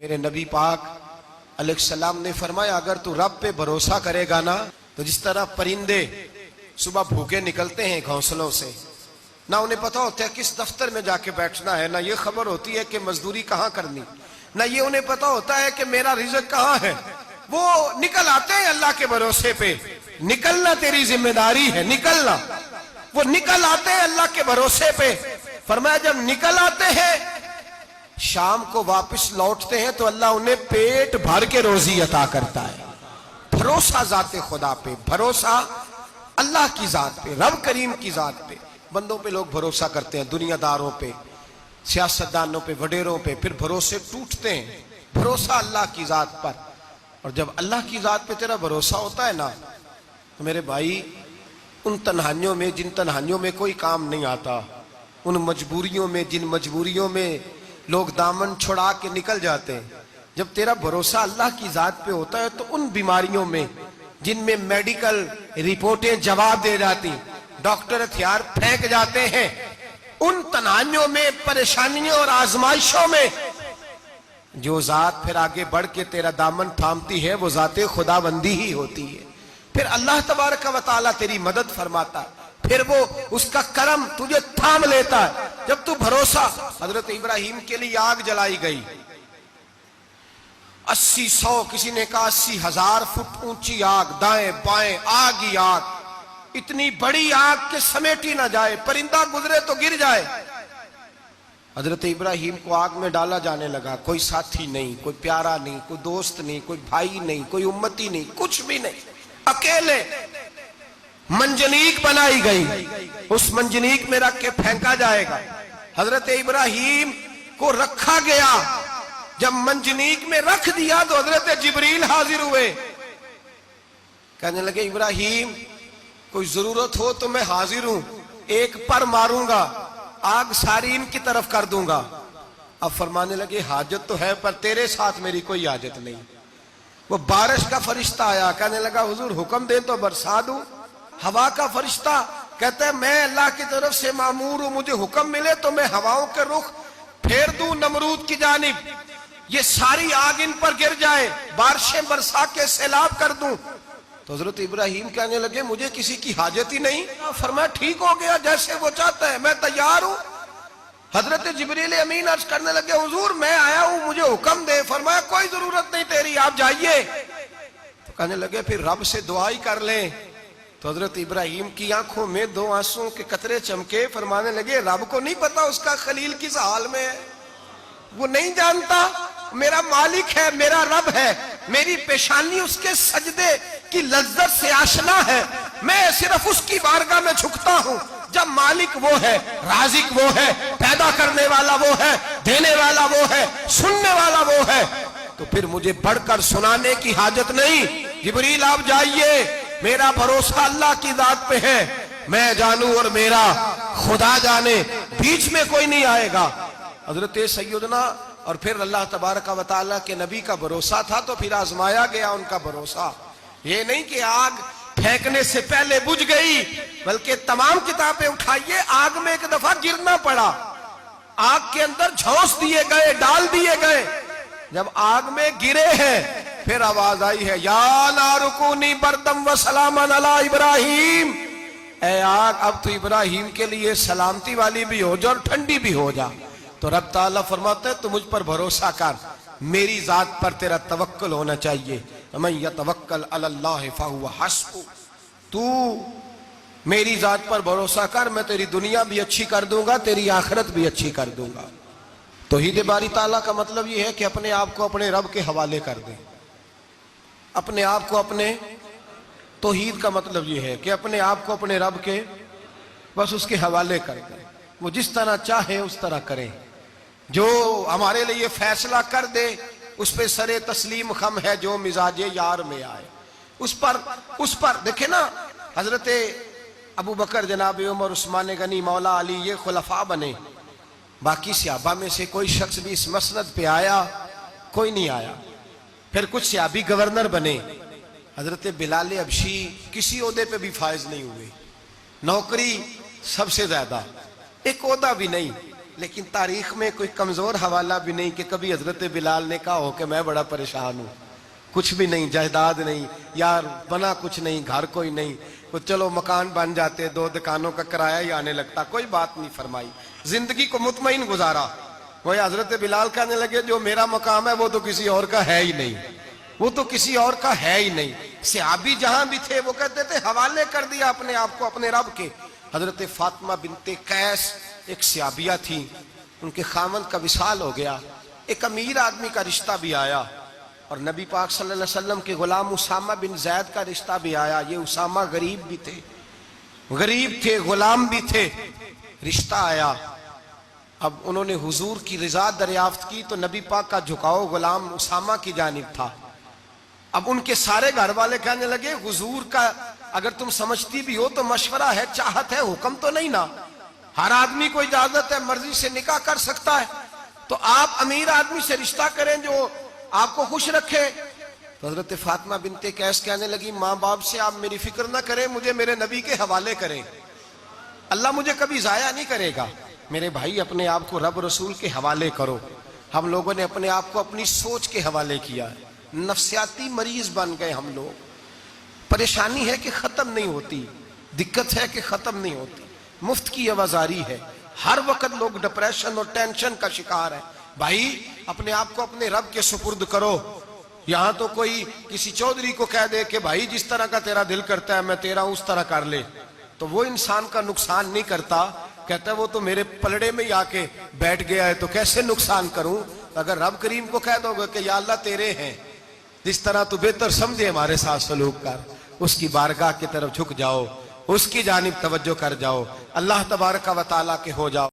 میرے نبی پاک علیہ السلام نے فرمایا اگر تو رب پہ بھروسہ کرے گا نا تو جس طرح پرندے صبح بھوکے نکلتے ہیں گھونسلوں سے، نہ انہیں پتا ہوتا ہے کس دفتر میں جا کے بیٹھنا ہے، نہ یہ خبر ہوتی ہے کہ مزدوری کہاں کرنی، نہ یہ انہیں پتا ہوتا ہے کہ میرا رزق کہاں ہے، وہ نکل آتے ہیں اللہ کے بھروسے پہ۔ نکلنا تیری ذمہ داری ہے، نکلنا۔ وہ نکل آتے ہیں اللہ کے بھروسے پہ۔ فرمایا جب نکل آتے ہیں شام کو واپس لوٹتے ہیں تو اللہ انہیں پیٹ بھر کے روزی عطا کرتا ہے۔ بھروسہ ذات خدا پہ، بھروسہ اللہ کی ذات پہ، رب کریم کی ذات پہ۔ بندوں پہ لوگ بھروسہ کرتے ہیں، دنیا داروں پہ، سیاستدانوں پہ، وڈیروں پہ، پھر بھروسے ٹوٹتے ہیں۔ بھروسہ اللہ کی ذات پر، اور جب اللہ کی ذات پہ تیرا بھروسہ ہوتا ہے نا تو میرے بھائی ان تنہائیوں میں جن تنہائیوں میں کوئی کام نہیں آتا، ان مجبوریوں میں جن مجبوریوں میں لوگ دامن چھڑا کے نکل جاتے ہیں، جب تیرا بھروسہ اللہ کی ذات پہ ہوتا ہے تو ان بیماریوں میں جن میں میڈیکل رپورٹیں جواب دے جاتی، ڈاکٹر ہتھیار پھینک جاتے ہیں، ان تنہائیوں میں، پریشانیوں اور آزمائشوں میں جو ذات پھر آگے بڑھ کے تیرا دامن تھامتی ہے وہ ذات خدا بندی ہی ہوتی ہے۔ پھر اللہ تبارک و تعالیٰ تیری مدد فرماتا ہے، پھر وہ اس کا کرم تجھے تھام لیتا ہے جب تو بھروسہ۔ حضرت ابراہیم کے لیے آگ جلائی گئی، 80-100 کسی نے کہا 80,000 فٹ اونچی آگ، دائیں بائیں آگ ہی آگ، اتنی بڑی آگ کہ سمیٹی نہ جائے، پرندہ گزرے تو گر جائے۔ حضرت ابراہیم کو آگ میں ڈالا جانے لگا، کوئی ساتھی نہیں، کوئی پیارا نہیں، کوئی دوست نہیں، کوئی بھائی نہیں، کوئی امتی نہیں، کچھ بھی نہیں، اکیلے۔ منجنیق بنائی گئی، اس منجنیق میں رکھ کے پھینکا جائے گا۔ حضرت ابراہیم کو رکھا گیا، جب منجنیق میں رکھ دیا تو حضرت جبریل حاضر ہوئے، کہنے لگے ابراہیم کوئی ضرورت ہو تو میں حاضر ہوں، ایک پر ماروں گا آگ ساری ان کی طرف کر دوں گا۔ اب فرمانے لگے حاجت تو ہے پر تیرے ساتھ میری کوئی حاجت نہیں۔ وہ بارش کا فرشتہ آیا، کہنے لگا حضور حکم دے تو برسا دوں۔ ہوا کا فرشتہ کہتا ہے میں اللہ کی طرف سے مامور ہوں، مجھے حکم ملے تو میں ہواؤں کے رخ پھیر دوں نمرود کی جانب، یہ ساری آگ ان پر گر جائے، بارشیں برسا کے سیلاب کر دوں۔ تو حضرت ابراہیم کہنے لگے مجھے کسی کی حاجت ہی نہیں۔ فرمایا ٹھیک ہو گیا، جیسے وہ چاہتا ہے میں تیار ہوں۔ حضرت جبریل امین عرض کرنے لگے حضور میں آیا ہوں، مجھے حکم دے۔ فرمایا کوئی ضرورت نہیں تیری، آپ جائیے۔ تو کہنے لگے پھر رب سے دعا ہی کر لیں۔ تو حضرت ابراہیم کی آنکھوں میں 2 آنسوں کے قطرے چمکے، فرمانے لگے رب کو نہیں پتا اس کا خلیل کس حال میں ہے، وہ نہیں جانتا، میرا مالک ہے، میرا رب ہے، میری پیشانی اس کے سجدے کی لذت سے آشنا ہے، میں صرف اس کی بارگاہ میں جھکتا ہوں جب مالک وہ ہے، رازق وہ ہے، پیدا کرنے والا وہ ہے، دینے والا وہ ہے، سننے والا وہ ہے، تو پھر مجھے بڑھ کر سنانے کی حاجت نہیں۔ جبریل آپ جائیے، میرا بھروسہ اللہ کی ذات پہ ہے، میں جانوں اور میرا خدا جانے، بیچ میں کوئی نہیں آئے گا۔ حضرت سیدنا اور پھر اللہ تبارک و تعالیٰ کے نبی کا بھروسہ تھا تو پھر آزمایا گیا ان کا بھروسہ۔ یہ نہیں کہ آگ پھینکنے سے پہلے بجھ گئی، بلکہ تمام کتابیں اٹھائیے، آگ میں ایک دفعہ گرنا پڑا، آگ کے اندر جھونس دیے گئے، ڈال دیے گئے، جب آگ میں گرے ہیں پھر آواز آئی ہے یا نار کونی بردم و سلاما علی ابراہیم، اے آگ اب تو ابراہیم کے لیے سلامتی والی بھی ہو جا اور ٹھنڈی بھی ہو جا۔ تو رب تعالیٰ فرماتا ہے تو مجھ پر بھروسہ کر، میری ذات پر تیرا توکل ہونا چاہیے۔ وَمَن يَتَوَكَّلْ عَلَى اللَّهِ فَهُوَ حَسْبُهُ، تو میری ذات پر بھروسہ کر، میں تیری دنیا بھی اچھی کر دوں گا، تیری آخرت بھی اچھی کر دوں گا۔ توحید باری تعالیٰ کا مطلب یہ ہے کہ اپنے آپ کو اپنے رب کے حوالے کر دیں، اپنے آپ کو اپنے، توحید کا مطلب یہ ہے کہ اپنے آپ کو اپنے رب کے بس اس کے حوالے کر دیں، وہ جس طرح چاہے اس طرح کریں، جو ہمارے لیے فیصلہ کر دے اس پہ سر تسلیم خم ہے، جو مزاج یار میں آئے اس پر دیکھیں نا، حضرت ابو بکر، جناب عمر، عثمان غنی، مولا علی، یہ خلفاء بنے، باقی صحابہ میں سے کوئی شخص بھی اس مسند پہ آیا کوئی نہیں آیا۔ پھر کچھ صحابی گورنر بنے، حضرت بلال حبشی کسی عہدے پہ بھی فائز نہیں ہوئے، نوکری سب سے زیادہ، ایک عہدہ بھی نہیں، لیکن تاریخ میں کوئی کمزور حوالہ بھی نہیں کہ کبھی حضرت بلال نے کہا ہو کہ میں بڑا پریشان ہوں، کچھ بھی نہیں، جائیداد نہیں، یار بنا کچھ نہیں، گھر کوئی نہیں، تو چلو مکان بن جاتے، 2 دکانوں کا کرایہ ہی آنے لگتا، کوئی بات نہیں فرمائی، زندگی کو مطمئن گزارا۔ وہ حضرت بلال کہنے لگے جو میرا مقام ہے وہ تو کسی اور کا ہے ہی نہیں، وہ تو کسی اور کا ہے ہی نہیں۔ صحابی جہاں بھی تھے وہ کہتے تھے حوالے کر دیا اپنے آپ کو اپنے رب کے۔ حضرت فاطمہ بنت قیس ایک صحابیہ تھی، ان کے خاوند کا وصال ہو گیا، ایک امیر آدمی کا رشتہ بھی آیا، اور نبی پاک صلی اللہ علیہ وسلم کے غلام اسامہ بن زید کا رشتہ بھی آیا۔ یہ اسامہ غریب بھی تھے، غریب تھے، غلام بھی تھے، رشتہ آیا۔ اب انہوں نے حضور کی رضا دریافت کی تو نبی پاک کا جھکاؤ غلام اسامہ کی جانب تھا۔ اب ان کے سارے گھر والے کہنے لگے حضور کا اگر تم سمجھتی بھی ہو تو مشورہ ہے، چاہت ہے، حکم تو نہیں نا، ہر آدمی کو اجازت ہے، مرضی سے نکاح کر سکتا ہے، تو آپ امیر آدمی سے رشتہ کریں جو آپ کو خوش رکھے۔ تو حضرت فاطمہ بنت قیس کہنے لگی ماں باپ سے آپ میری فکر نہ کریں، مجھے میرے نبی کے حوالے کریں، اللہ مجھے کبھی ضائع نہیں کرے گا۔ میرے بھائی اپنے آپ کو رب رسول کے حوالے کرو۔ ہم لوگوں نے اپنے آپ کو اپنی سوچ کے حوالے کیا ہے، نفسیاتی مریض بن گئے ہم لوگ۔ پریشانی ہے کہ ختم نہیں ہوتی، دقت ہے کہ ختم نہیں ہوتی، مفت کی آوازاری ہے، ہر وقت لوگ ڈپریشن اور ٹینشن کا شکار ہیں۔ بھائی اپنے آپ کو اپنے رب کے سپرد کرو۔ یہاں تو کوئی کسی چودھری کو کہہ دے کہ بھائی جس طرح کا تیرا دل کرتا ہے میں تیرا اس طرح کر لے، تو وہ انسان کا نقصان نہیں کرتا، کہتا ہے وہ تو میرے پلڑے میں ہی آ کے بیٹھ گیا ہے تو کیسے نقصان کروں۔ اگر رب کریم کو کہہ دو گے کہ یا اللہ تیرے ہیں، جس طرح تو بہتر سمجھے ہمارے ساتھ سلوک کر، اس کی بارگاہ کی طرف جھک جاؤ، اس کی جانب توجہ کر جاؤ، اللہ تبارک و تعالیٰ کے ہو جاؤ۔